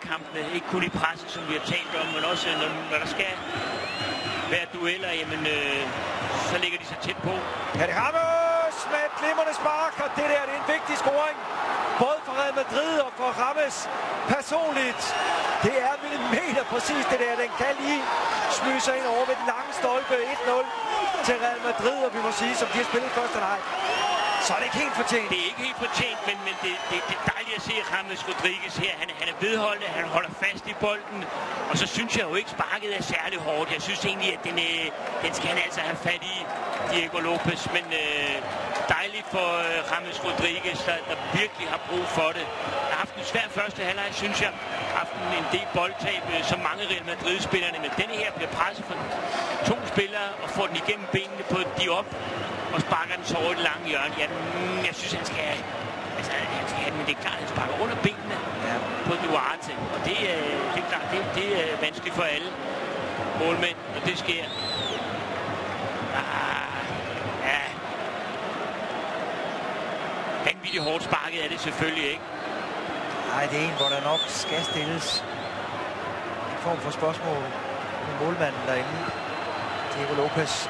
nærkampene. Ikke kun i presset, som vi har talt om, men også når der skal være dueller, jamen, så ligger de så tæt på. Ja, det Ramos med et glimrende spark, og det der det er en vigtig scoring. Både for Real Madrid og for Ramos personligt. Det er millimeter præcis det der. Den kan lige smyge sig ind over med den lange stolpe 1-0 til Real Madrid, og vi må sige, som de har spillet første halvleg. Så er det ikke helt fortjent. Det er ikke helt fortjent, men det er dejligt at se James Rodriguez her. Han er vedholdende, han holder fast i bolden. Og så synes jeg jo ikke, sparket er særlig hårdt. Jeg synes egentlig, at den skal han altså have fat i, Diego Lopez. Men dejligt for James Rodriguez, der virkelig har brug for det. Han har haft en svær første halvleg, synes jeg. Har haft en del boldtab, som mange Real Madrid-spillerne. Men denne her bliver presset for 2 spillere og får den igennem benene på Diop. Og sparker den så over det lange hjørne. Ja, jeg synes, han skal have den, men det er klart, han sparker under benene på Duarte. Og det er klart, det er vanskeligt for alle målmænd, og det sker. Vanvittigt hårdt sparket er det selvfølgelig ikke. Nej, det er en, hvor der nok skal stilles en form for spørgsmål med målmanden derinde, Diego Lopez.